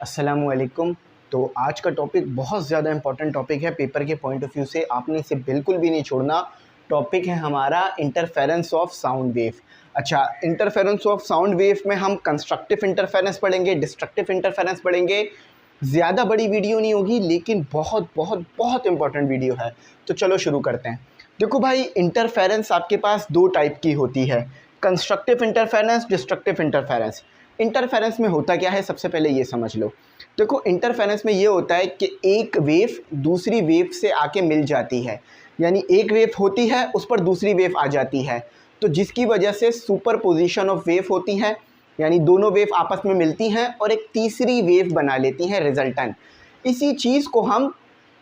अस्सलामुअलैकुम। तो आज का टॉपिक बहुत ज़्यादा इंपॉर्टेंट टॉपिक है पेपर के पॉइंट ऑफ व्यू से, आपने इसे बिल्कुल भी नहीं छोड़ना। टॉपिक है हमारा इंटरफेरेंस ऑफ साउंड वेव। अच्छा, इंटरफेरेंस ऑफ साउंड वेव में हम कंस्ट्रक्टिव इंटरफेरेंस पढ़ेंगे, डिस्ट्रक्टिव इंटरफेरेंस पढ़ेंगे। ज़्यादा बड़ी वीडियो नहीं होगी लेकिन बहुत बहुत बहुत इंपॉर्टेंट वीडियो है। तो चलो शुरू करते हैं। देखो भाई, इंटरफेरेंस आपके पास दो टाइप की होती है, constructive interference, destructive interference. Interference में होता क्या है, सबसे पहले ये समझ लो। देखो, इंटरफेरेंस में ये होता है कि एक वेव दूसरी वेव से आके मिल जाती है, यानी एक वेव होती है उस पर दूसरी वेव आ जाती है, तो जिसकी वजह से सुपरपोजिशन ऑफ वेव होती है, यानी दोनों वेव आपस में मिलती हैं और एक तीसरी वेव बना लेती हैं रिजल्टेंट। इसी चीज़ को हम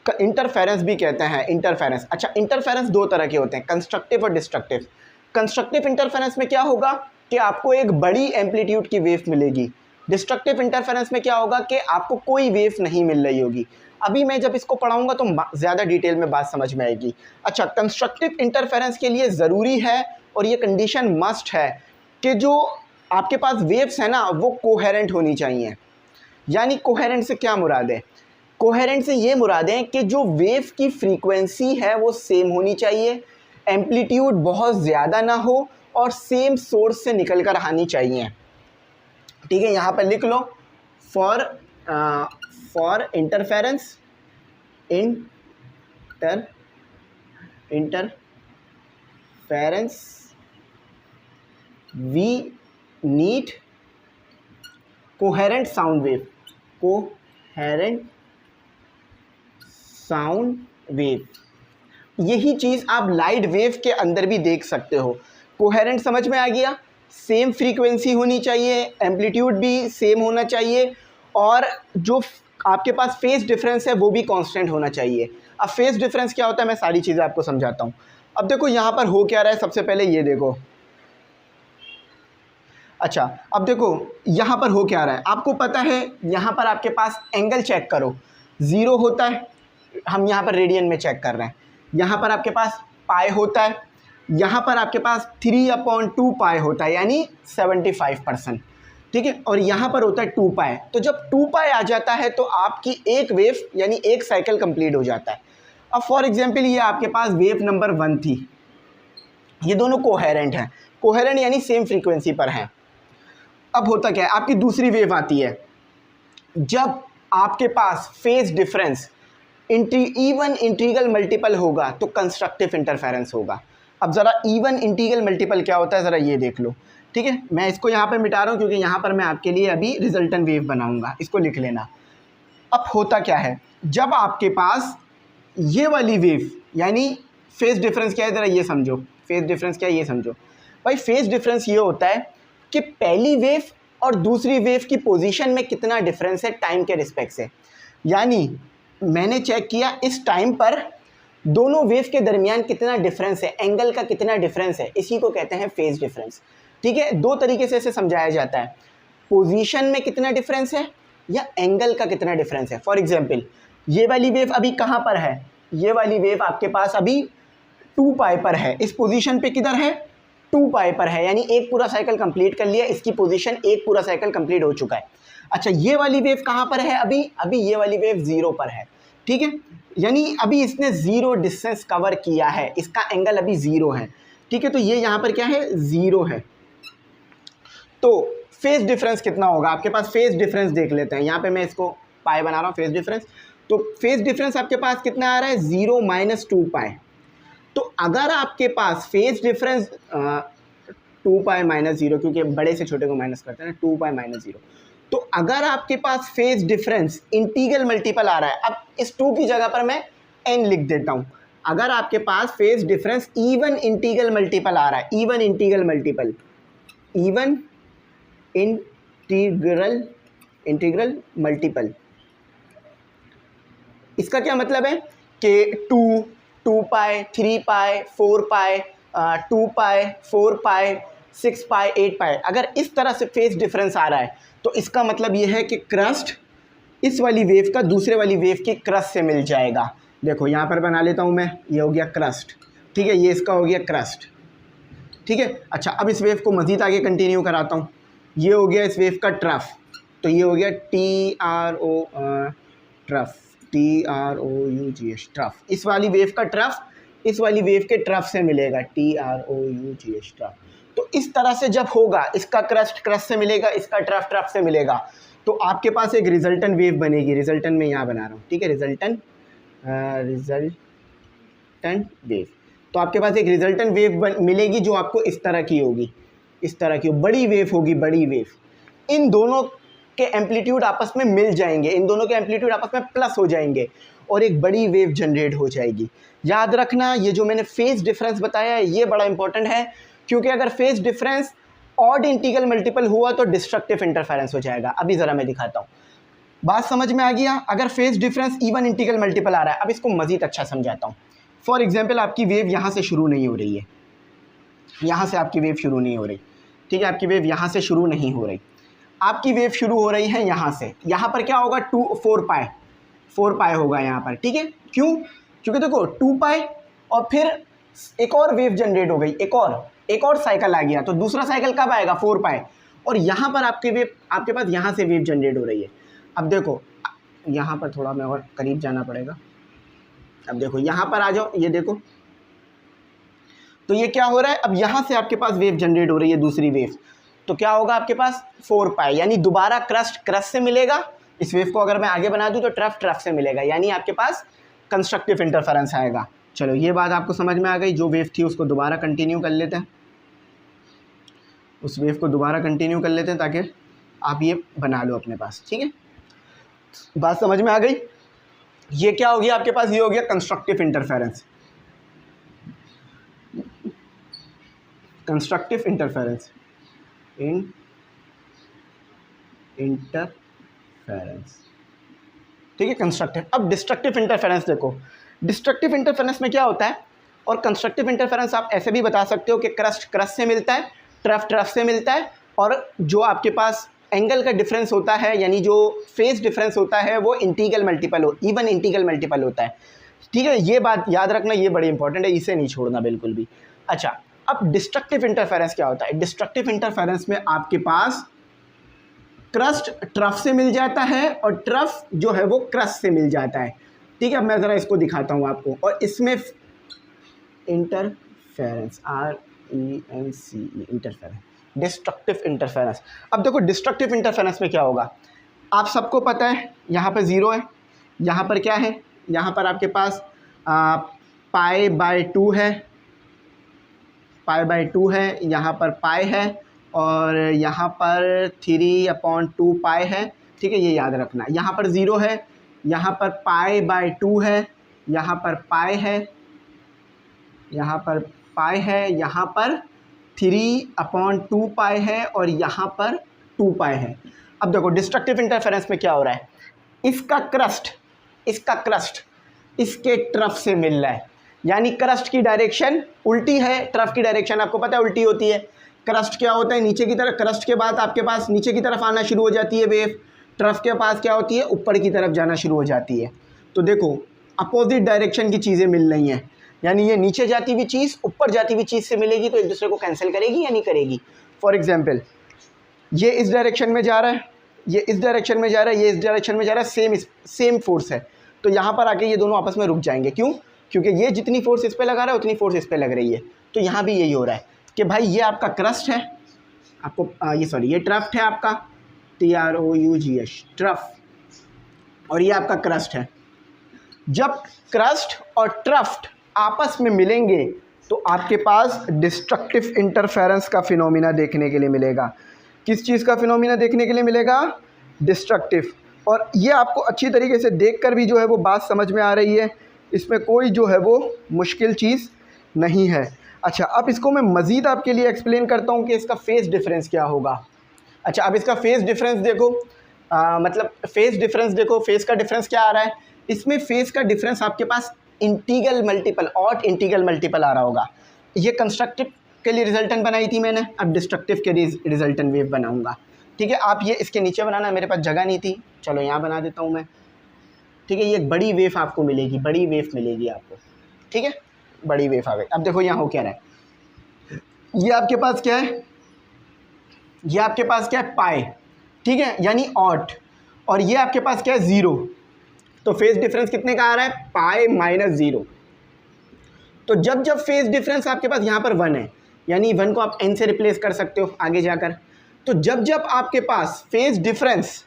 इंटरफेरेंस भी कहते हैं। इंटरफेरेंस, अच्छा, इंटरफेरेंस दो तरह के होते हैं, कंस्ट्रक्टिव और डिस्ट्रक्टिव। कंस्ट्रक्टिव इंटरफेरेंस में क्या होगा कि आपको एक बड़ी एम्पलीट्यूड की वेव मिलेगी। डिस्ट्रक्टिव इंटरफेरेंस में क्या होगा कि आपको कोई वेव नहीं मिल रही होगी। अभी मैं जब इसको पढ़ाऊंगा तो ज़्यादा डिटेल में बात समझ में आएगी। अच्छा, कंस्ट्रक्टिव इंटरफेरेंस के लिए ज़रूरी है और ये कंडीशन मस्ट है कि जो आपके पास वेव्स है ना वो कोहेरेंट होनी चाहिए। यानी कोहेरेंट से क्या मुराद है? कोहेरेंट से ये मुराद है कि जो वेव की फ्रीक्वेंसी है वो सेम होनी चाहिए, एम्पलीट्यूड बहुत ज़्यादा ना हो और सेम सोर्स से निकल कर आनी चाहिए। ठीक है, यहाँ पर लिख लो, for interference we need coherent sound wave. Coherent sound wave, यही चीज़ आप लाइट वेव के अंदर भी देख सकते हो। कोहेरेंट समझ में आ गया, सेम फ्रीक्वेंसी होनी चाहिए, एम्पलीट्यूड भी सेम होना चाहिए और जो आपके पास फेज डिफरेंस है वो भी कांस्टेंट होना चाहिए। अब फेज डिफरेंस क्या होता है, मैं सारी चीज़ें आपको समझाता हूँ। अब देखो यहाँ पर हो क्या रहा है, सबसे पहले ये देखो। अच्छा, अब देखो यहाँ पर हो क्या रहा है, आपको पता है यहाँ पर आपके पास एंगल चेक करो, ज़ीरो होता है, हम यहाँ पर रेडियन में चेक कर रहे हैं। यहाँ पर आपके पास पाई होता है, यहाँ पर आपके पास 3/2 पाई होता है, यानी 75%। ठीक है, और यहाँ पर होता है 2 पाई। तो जब 2 पाई आ जाता है तो आपकी एक वेव यानी एक साइकिल कंप्लीट हो जाता है। अब फॉर एग्जांपल ये आपके पास वेव नंबर 1 थी, ये दोनों कोहेरेंट हैं। कोहेरेंट यानी सेम फ्रीक्वेंसी पर हैं। अब होता क्या है, आपकी दूसरी वेव आती है, जब आपके पास phase difference even integral multiple होगा तो कंस्ट्रक्टिव इंटरफेरेंस होगा। अब ज़रा इवन इंटीग्रल मल्टीपल क्या होता है ज़रा ये देख लो। ठीक है, मैं इसको यहाँ पे मिटा रहा हूँ क्योंकि यहाँ पर मैं आपके लिए अभी रिजल्टेंट वेव बनाऊँगा, इसको लिख लेना। अब होता क्या है, जब आपके पास ये वाली वेव यानी फेज डिफरेंस क्या है ज़रा ये समझो। फेज डिफरेंस क्या है ये समझो भाई। फेज डिफरेंस ये होता है कि पहली वेव और दूसरी वेव की पोजीशन में कितना डिफरेंस है टाइम के रिस्पेक्ट से। यानी मैंने चेक किया इस टाइम पर दोनों वेव के दरमियान कितना डिफरेंस है, एंगल का कितना डिफरेंस है, इसी को कहते हैं फेज डिफरेंस। ठीक है, दो तरीके से इसे समझाया जाता है, पोजीशन में कितना डिफरेंस है या एंगल का कितना डिफरेंस है। फॉर एग्जांपल ये वाली वेव अभी कहाँ पर है, ये वाली वेव आपके पास अभी 2 पाई पर है, इस पोजीशन पे किधर है 2 पाई पर है, यानी एक पूरा साइकिल कंप्लीट कर लिया, इसकी पोजीशन एक पूरा साइकिल कंप्लीट हो चुका है। अच्छा, ये वाली वेव कहाँ पर है अभी ये वाली वेव 0 पर है। ठीक है, यानी अभी इसने 0 डिस्टेंस कवर किया है, इसका एंगल अभी 0 है। ठीक है, तो ये यहाँ पर क्या है 0 है। तो फेज डिफरेंस कितना होगा आपके पास, फेज डिफरेंस देख लेते हैं। यहाँ पे मैं इसको पाई बना रहा हूँ फेज डिफरेंस। तो फेज डिफरेंस आपके पास कितना आ रहा है 0 - 2 पाई। तो अगर आपके पास फेज डिफरेंस 2 पाई - 0, क्योंकि बड़े से छोटे को माइनस करते हैं ना, 2 पाई - 0, तो अगर आपके पास फेज डिफरेंस इंटीग्रल मल्टीपल आ रहा है, अब इस 2 की जगह पर मैं n लिख देता हूँ। अगर आपके पास phase difference even integral multiple आ रहा है, इवन इंटीग्रल मल्टीपल, इसका क्या मतलब है कि 2 पाई, 3 पाई, 4 पाई, 2 पाई, 4 पाई, 6 पाई, 8 पाई, अगर इस तरह से फेज डिफरेंस आ रहा है तो इसका मतलब ये है कि क्रस्ट इस वाली वेव का दूसरे वाली वेव की क्रस्ट से मिल जाएगा। देखो यहाँ पर बना लेता हूँ मैं, ये हो गया क्रस्ट। ठीक है, ये इसका हो गया क्रस्ट। ठीक है, अच्छा अब इस वेव को मज़ीद आगे कंटिन्यू कराता हूँ, ये हो गया इस वेव का ट्रफ। तो ये हो गया ट्रफ, TROUGH ट्रफ। इस वाली वेव का ट्रफ इस वाली वेव के ट्रफ से मिलेगा, TROUGH ट्रफ। तो इस तरह से जब होगा, इसका क्रस्ट से मिलेगा, इसका ट्रफ से मिलेगा, तो आपके पास एक रिजल्टेंट वेव बनेगी। रिजल्टेंट में यहाँ बना रहा हूँ, ठीक है, रिजल्टेंट वेव। तो आपके पास एक रिजल्टेंट वेव मिलेगी जो आपको इस तरह की होगी, इस तरह की बड़ी वेव होगी, बड़ी वेव। इन दोनों के एम्पलीट्यूड आपस में मिल जाएंगे, इन दोनों के एम्पलीट्यूड आपस में प्लस हो जाएंगे और एक बड़ी वेव जनरेट हो जाएगी। याद रखना, ये जो मैंने फेज डिफरेंस बताया है ये बड़ा इंपॉर्टेंट है, क्योंकि अगर phase difference odd integral multiple हुआ तो डिस्ट्रक्टिव इंटरफेरेंस हो जाएगा। अभी ज़रा मैं दिखाता हूँ, बात समझ में आ गया। अगर phase difference even integral multiple आ रहा है, अब इसको मज़ीद अच्छा समझाता हूँ। फॉर एग्जाम्पल, आपकी वेव यहाँ से शुरू नहीं हो रही है, यहाँ से आपकी वेव शुरू नहीं हो रही, ठीक है, आपकी वेव यहाँ से शुरू नहीं हो रही, आपकी वेव शुरू हो रही है यहाँ से। यहाँ पर क्या होगा, 4 पाई होगा यहाँ पर, ठीक है। क्यों? क्योंकि देखो 2 पाई और फिर एक और वेव जनरेट हो गई, एक और साइकिल आ गया, तो दूसरा साइकिल कब आएगा, 4 पाई। और यहाँ पर आपके पास यहाँ से वेव जनरेट हो रही है। अब देखो यहाँ पर थोड़ा मैं और करीब जाना पड़ेगा। अब देखो यहाँ पर आ जाओ, ये देखो, तो ये क्या हो रहा है, अब यहाँ से आपके पास वेव जनरेट हो रही है, दूसरी वेव। तो क्या होगा आपके पास 4 पाई, यानी दोबारा क्रस्ट से मिलेगा। इस वेव को अगर मैं आगे बना दूँ तो ट्रफ से मिलेगा, यानी आपके पास कंस्ट्रक्टिव इंटरफेरेंस आएगा। चलो ये बात आपको समझ में आ गई। जो वेव थी उसको दोबारा कंटिन्यू कर लेते हैं, उस वेव को दोबारा कंटिन्यू कर लेते हैं ताकि आप ये बना लो अपने पास, ठीक है। बात समझ में आ गई। ये क्या हो गया आपके पास, ये हो गया कंस्ट्रक्टिव इंटरफेरेंस, कंस्ट्रक्टिव इंटरफेरेंस ठीक है, कंस्ट्रक्टिव। अब डिस्ट्रक्टिव इंटरफेरेंस देखो, डिस्ट्रक्टिव इंटरफेरेंस में क्या होता है, और कंस्ट्रक्टिव इंटरफेरेंस आप ऐसे भी बता सकते हो कि क्रस्ट से मिलता है, ट्रफ से मिलता है, और जो आपके पास एंगल का डिफरेंस होता है, यानी जो फेज डिफरेंस होता है, वो integral multiple even integral multiple होता है, ठीक है। ये बात याद रखना, ये बड़ी इंपॉर्टेंट है, इसे नहीं छोड़ना बिल्कुल भी। अच्छा, अब डिस्ट्रक्टिव इंटरफेरेंस क्या होता है। डिस्ट्रक्टिव इंटरफेरेंस में आपके पास क्रस्ट ट्रफ से मिल जाता है और ट्रफ जो है वो क्रस्ट से मिल जाता है, ठीक है। अब मैं ज़रा इसको दिखाता हूँ आपको, और इसमें interference, RENCE, interference, destructive interference. अब देखो डिस्ट्रक्टिव इंटरफेरेंस में क्या होगा, आप सबको पता है यहाँ पर 0 है, यहाँ पर क्या है, यहाँ पर आपके पास π/2 है, π/2 है, यहाँ पर पाई है, और यहाँ पर 3/2 पाई है, ठीक है, ये याद रखना। यहाँ पर 0 है, यहाँ पर π/2 है, यहाँ पर पाई है, यहाँ पर पाई है, यहाँ पर 3/2 पाई है, और यहाँ पर 2 पाई है। अब देखो डिस्ट्रक्टिव इंटरफेरेंस में क्या हो रहा है, इसका क्रस्ट इसके ट्रफ से मिल रहा है, यानी क्रस्ट की डायरेक्शन उल्टी है, ट्रफ की डायरेक्शन आपको पता है उल्टी होती है। क्रस्ट क्या होता है, नीचे की तरफ, क्रस्ट के बाद आपके पास नीचे की तरफ आना शुरू हो जाती है वेव, ट्रफ के पास क्या होती है, ऊपर की तरफ जाना शुरू हो जाती है। तो देखो अपोजिट डायरेक्शन की चीज़ें मिल रही हैं, यानी ये नीचे जाती हुई चीज़ ऊपर जाती हुई चीज़ से मिलेगी, तो एक दूसरे को कैंसिल करेगी या नहीं करेगी। फॉर एग्जाम्पल, ये इस डायरेक्शन में जा रहा है, ये इस डायरेक्शन में जा रहा है, ये इस डायरेक्शन में जा रहा है, सेम फोर्स है, तो यहाँ पर आके ये दोनों आपस में रुक जाएंगे। क्यों? क्योंकि ये जितनी फोर्स इस पर लगा रहा है उतनी फोर्स इस पर लग रही है। तो यहाँ भी यही हो रहा है कि भाई ये आपका क्रस्ट है, आपको ये ट्रफ है आपका, TROUGH ट्रफ, और ये आपका क्रस्ट है। जब क्रस्ट और ट्रफ आपस में मिलेंगे तो आपके पास डिस्ट्रक्टिव इंटरफेरेंस का फिनोमिना देखने के लिए मिलेगा। किस चीज़ का फिनोमिना देखने के लिए मिलेगा? डिस्ट्रक्टिव। और ये आपको अच्छी तरीके से देखकर भी जो है वो बात समझ में आ रही है, इसमें कोई जो है वो मुश्किल चीज़ नहीं है। अच्छा, अब इसको मैं मज़ीद आपके लिए एक्सप्लेन करता हूँ कि इसका फेज़ डिफरेंस क्या होगा। अच्छा, अब इसका फेज़ डिफरेंस देखो, मतलब फेज़ डिफरेंस देखो, फेज़ का डिफरेंस क्या आ रहा है इसमें। फेज़ का डिफरेंस आपके पास integral multiple, odd integral multiple आ रहा होगा। ये कंस्ट्रक्टिव के लिए रिजल्टेंट बनाई थी मैंने, अब डिस्ट्रक्टिव के रिजल्टेंट वेव बनाऊँगा, ठीक है। आप ये इसके नीचे बनाना, मेरे पास जगह नहीं थी, चलो यहाँ बना देता हूँ मैं, ठीक है। ये एक बड़ी वेव आपको मिलेगी, बड़ी वेव मिलेगी आपको, ठीक है, बड़ी वेव आ गई। अब देखो यहाँ हो क्या रहा है, ये आपके पास क्या है, ये आपके पास क्या है, पाई, ठीक है, यानी ऑट, और ये आपके पास क्या है 0, तो फेज डिफरेंस कितने का आ रहा है पाई माइनस 0। तो जब जब फेज डिफरेंस आपके पास यहाँ पर 1 है, यानी 1 को आप n से रिप्लेस कर सकते हो आगे जाकर, तो जब जब आपके पास फेज डिफरेंस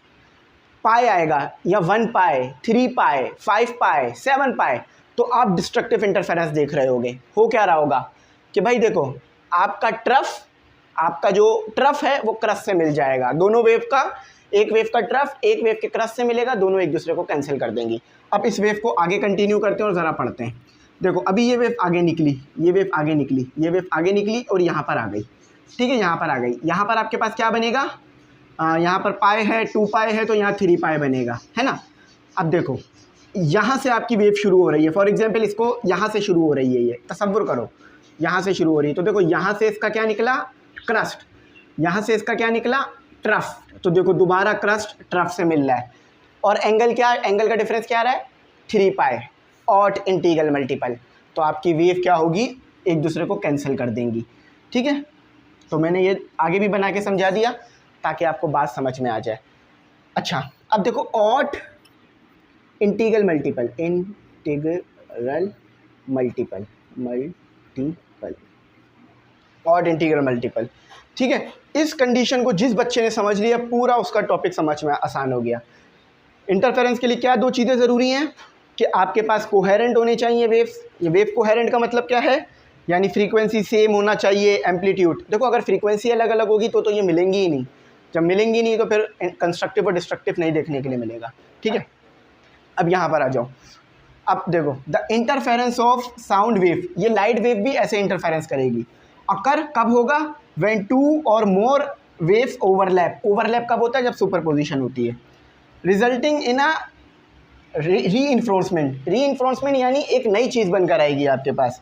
पाई आएगा या 1 पाई, 3 पाई, 5 पाई, 7 पाई, तो आप डिस्ट्रक्टिव इंटरफेरेंस देख रहे होगे। हो क्या रहा होगा कि भाई देखो आपका जो ट्रफ है वो क्रस्ट से मिल जाएगा, दोनों वेव का, एक वेव का ट्रफ एक वेव के क्रस्ट से मिलेगा, दोनों एक दूसरे को कैंसिल कर देंगी। अब इस वेव को आगे कंटिन्यू करते हैं और ज़रा पढ़ते हैं। देखो अभी ये वेव आगे निकली, ये वेव आगे निकली, ये वेव आगे निकली और यहाँ पर आ गई, ठीक है, यहाँ पर आ गई। यहाँ पर आपके पास क्या बनेगा, यहाँ पर पाई है, 2 पाई है, तो यहाँ 3 पाई बनेगा, है ना। अब देखो यहाँ से आपकी वेव शुरू हो रही है, फॉर एग्जांपल इसको यहाँ से शुरू हो रही है, ये तसव्वुर करो यहाँ से शुरू हो रही है, तो देखो यहाँ से इसका क्या निकला क्रस्ट, यहाँ से इसका क्या निकला ट्रफ, तो देखो दोबारा क्रस्ट ट्रफ से मिल रहा है, और एंगल क्या, एंगल का डिफरेंस क्या आ रहा है 3 पाई, ऑट इंटीग्रल मल्टीपल, तो आपकी वेव क्या होगी एक दूसरे को कैंसिल कर देंगी, ठीक है। तो मैंने ये आगे भी बना के समझा दिया ताकि आपको बात समझ में आ जाए। अच्छा अब देखो odd integral multiple, integral multiple, odd integral multiple, ठीक है। इस कंडीशन को जिस बच्चे ने समझ लिया पूरा उसका टॉपिक समझ में आसान हो गया। इंटरफेरेंस के लिए क्या 2 चीज़ें ज़रूरी हैं कि आपके पास कोहेरेंट होने चाहिए वेव्स। ये वेव कोहेरेंट का मतलब क्या है, यानी फ्रीक्वेंसी सेम होना चाहिए, एम्पलीट्यूड, देखो अगर फ्रीक्वेंसी अलग अलग होगी तो ये मिलेंगी ही नहीं, जब मिलेंगी नहीं तो फिर कंस्ट्रक्टिव और डिस्ट्रक्टिव नहीं देखने के लिए मिलेगा, ठीक है। अब यहाँ पर आ जाओ, अब देखो the interference of sound wave, ये लाइट वेव भी ऐसे इंटरफेरेंस करेगी, अकर कब होगा व्हेन 2 और मोर वेव्स ओवरलैप, ओवरलैप कब होता है जब सुपरपोजिशन होती है, resulting in a reinforcement, reinforcement यानी एक नई चीज़ बनकर आएगी आपके पास,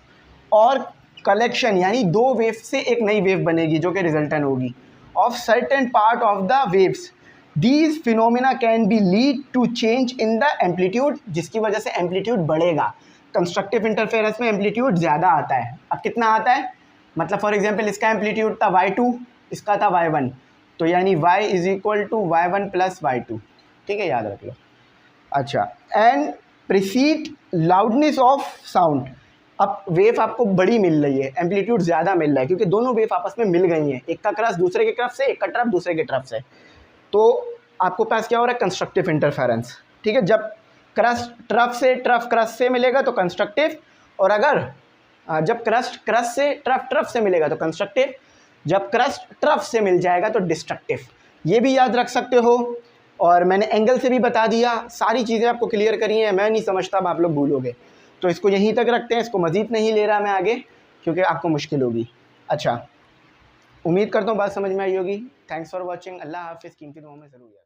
और कलेक्शन यानी 2 वेव से एक नई वेव बनेगी जो कि रिजल्टेंट होगी of certain part of the waves, these phenomena can be lead to change in the amplitude, जिसकी वजह से एम्पलीट्यूड बढ़ेगा। कंस्ट्रक्टिव इंटरफेरेंस में एम्पलीट्यूड ज़्यादा आता है, अब कितना आता है, मतलब फॉर एग्जांपल इसका एम्पलीट्यूड था y2, इसका था y1, तो यानी y is equal to y1 plus y2, ठीक है, याद रख लो। अच्छा and perceived loudness of sound, अब वेव आपको बड़ी मिल रही है, एम्पलीट्यूड ज़्यादा मिल रहा है क्योंकि दोनों वेव आपस में मिल गई हैं, एक का क्रस्ट दूसरे के क्रस्ट से, एक का ट्रफ दूसरे के ट्रफ से, तो आपको पास क्या हो रहा है कंस्ट्रक्टिव इंटरफेरेंस, ठीक है। जब क्रस्ट ट्रफ से ट्रफ क्रस्ट से मिलेगा तो कंस्ट्रक्टिव, और अगर जब क्रस्ट क्रस्ट से ट्रफ ट्रफ से मिलेगा तो कंस्ट्रक्टिव, जब क्रस्ट ट्रफ से मिल जाएगा तो डिस्ट्रक्टिव, ये भी याद रख सकते हो। और मैंने एंगल से भी बता दिया, सारी चीज़ें आपको क्लियर करी हैं, मैं नहीं समझता अब आप लोग भूलोगे, तो इसको यहीं तक रखते हैं, इसको मज़ीद नहीं ले रहा मैं आगे क्योंकि आपको मुश्किल होगी। अच्छा उम्मीद करता हूँ बात समझ में आई होगी। थैंक्स फॉर वॉचिंग, अल्लाह हाफिज़, कीमती दुआओं में ज़रूर याद।